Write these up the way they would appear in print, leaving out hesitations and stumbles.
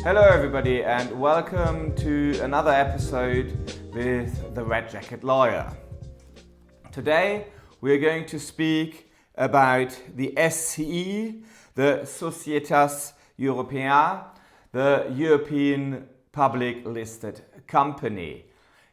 Hello everybody and welcome to another episode with the Red Jacket Lawyer. Today we're going to speak about the SCE, the Societas Europaea, the European Public Listed Company.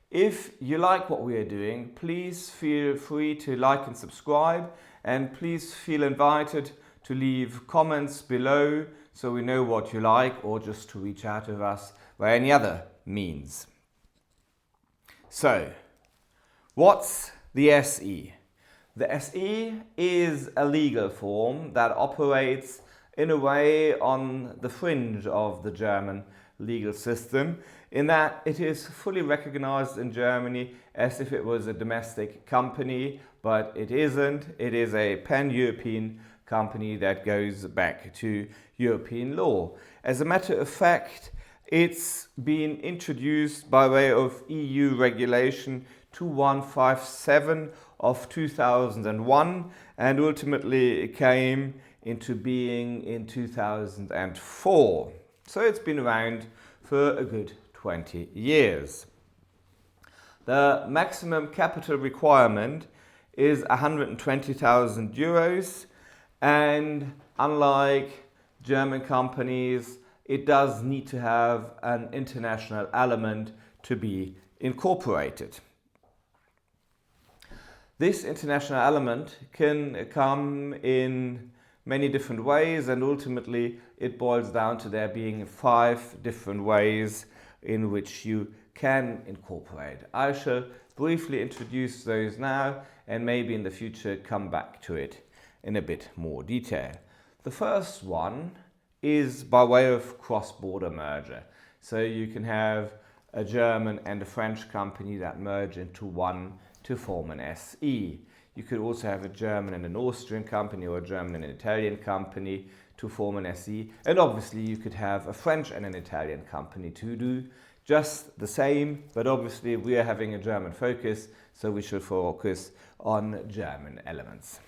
If you like what we are doing, please feel free to like and subscribe, and please feel invited to leave comments below so we know what you like, or just to reach out to us by any other means. So, what's the SE? The SE is a legal form that operates in a way on the fringe of the German legal system, in that it is fully recognized in Germany as if it was a domestic company, but it isn't. It is a pan-European company that goes back to European law. As a matter of fact, it's been introduced by way of EU regulation 2157 of 2001 and ultimately came into being in 2004. So it's been around for a good 20 years. The maximum capital requirement is 120,000 euros, and unlike German companies, it does need to have an international element to be incorporated. This international element can come in many different ways, and ultimately it boils down to there being 5 different ways in which you can incorporate. I shall briefly introduce those now and maybe in the future come back to it in a bit more detail. The first one is by way of cross-border merger. So you can have a German and a French company that merge into one to form an SE. You could also have a German and an Austrian company, or a German and an Italian company to form an SE. And obviously you could have a French and an Italian company to do just the same, but obviously we are having a German focus, so we should focus on German elements.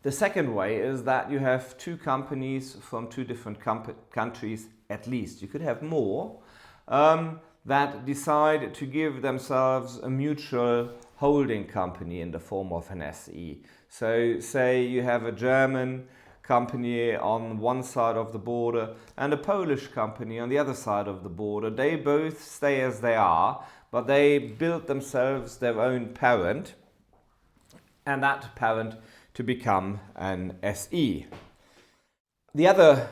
The second way is that you have 2 companies from 2 different countries at least. You could have more that decide to give themselves a mutual holding company in the form of an SE. So say you have a German company on one side of the border and a Polish company on the other side of the border. They both stay as they are, but they build themselves their own parent, and that parent to become an SE. The other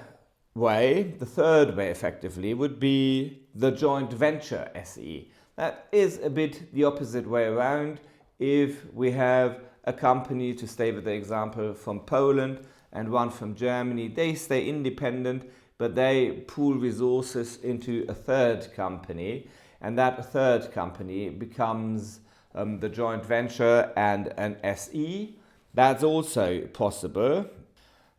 way, the third way effectively, would be the joint venture SE. That is a bit the opposite way around. If we have a company, to stay with the example, from Poland and one from Germany, they stay independent, but they pool resources into a third company, and that third company becomes the joint venture and an SE. That's also possible.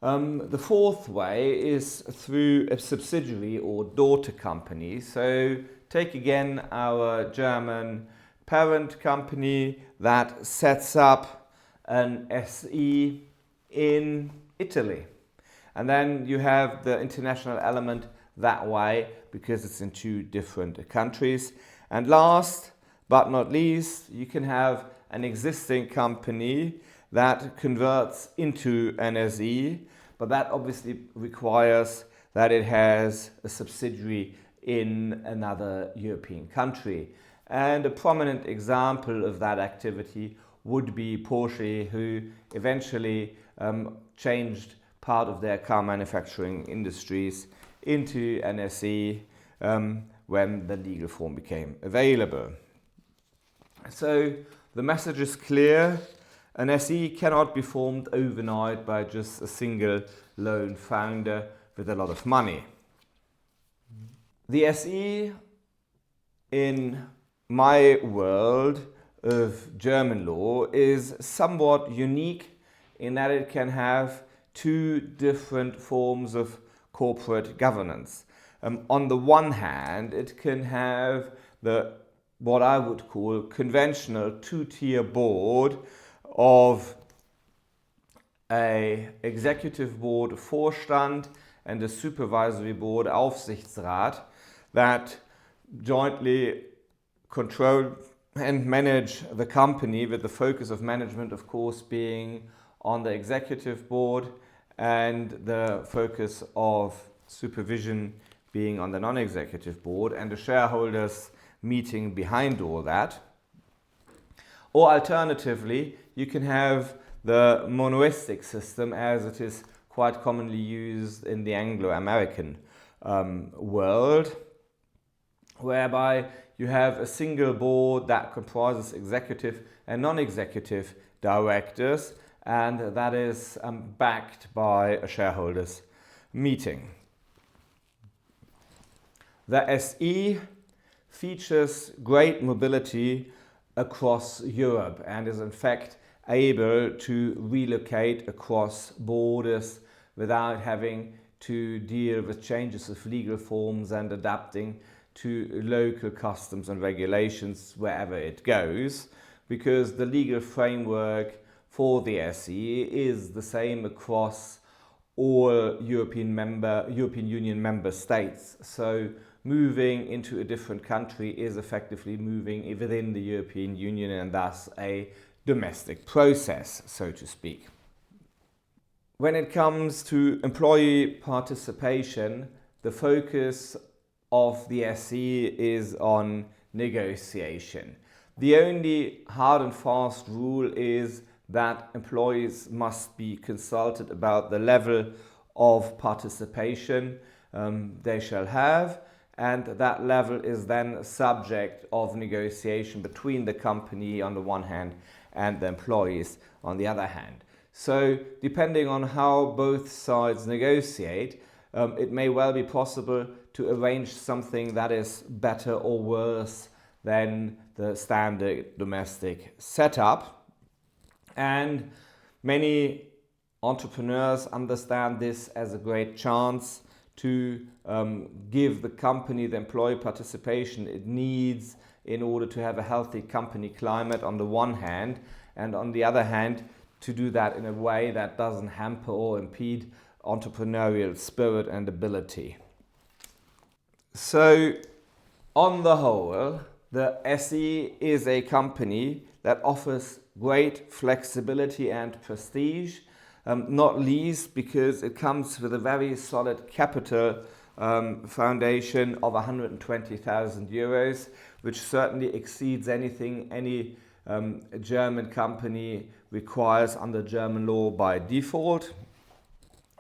The fourth way is through a subsidiary or daughter company. So take again our German parent company that sets up an SE in Italy. And then you have the international element that way because it's in 2 different countries. And last but not least, you can have an existing company that converts into an SE, but that obviously requires that it has a subsidiary in another European country. And a prominent example of that activity would be Porsche, who eventually changed part of their car manufacturing industries into an SE when the legal form became available. So the message is clear. An SE cannot be formed overnight by just a single lone founder with a lot of money. The SE, in my world of German law, is somewhat unique in that it can have 2 different forms of corporate governance. On the one hand, it can have what I would call conventional 2-tier board of a executive board Vorstand and a supervisory board, Aufsichtsrat, that jointly control and manage the company, with the focus of management, of course, being on the executive board and the focus of supervision being on the non-executive board, and the shareholders meeting behind all that. Or alternatively, you can have the monoistic system, as it is quite commonly used in the Anglo-American world, whereby you have a single board that comprises executive and non-executive directors, and that is backed by a shareholders meeting. The SE features great mobility across Europe and is in fact able to relocate across borders without having to deal with changes of legal forms and adapting to local customs and regulations wherever it goes, because the legal framework for the SE is the same across all European Union member states. So moving into a different country is effectively moving within the European Union, and thus a domestic process, so to speak. When it comes to employee participation, the focus of the SE is on negotiation. The only hard and fast rule is that employees must be consulted about the level of participation they shall have, and that level is then subject of negotiation between the company on the one hand and the employees on the other hand. So depending on how both sides negotiate, it may well be possible to arrange something that is better or worse than the standard domestic setup. And many entrepreneurs understand this as a great chance to give the company the employee participation it needs in order to have a healthy company climate on the one hand, and on the other hand to do that in a way that doesn't hamper or impede entrepreneurial spirit and ability. So on the whole, the SE is a company that offers great flexibility and prestige, not least because it comes with a very solid capital foundation of 120,000 euros, which certainly exceeds anything any German company requires under German law by default.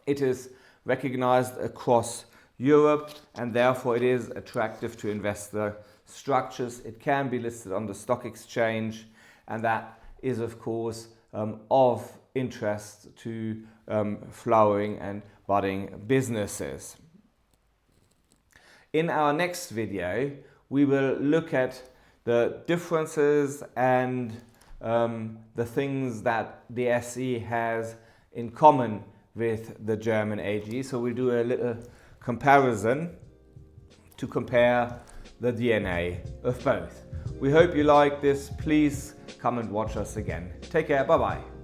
It is recognized across Europe, and therefore it is attractive to investor structures. It can be listed on the stock exchange, and that is of course of interest to flowering and budding businesses. In our next video, we will look at the differences and the things that the SE has in common with the German AG. So we'll do a little comparison to compare the DNA of both. We hope you like this. Please come and watch us again. Take care. Bye-bye.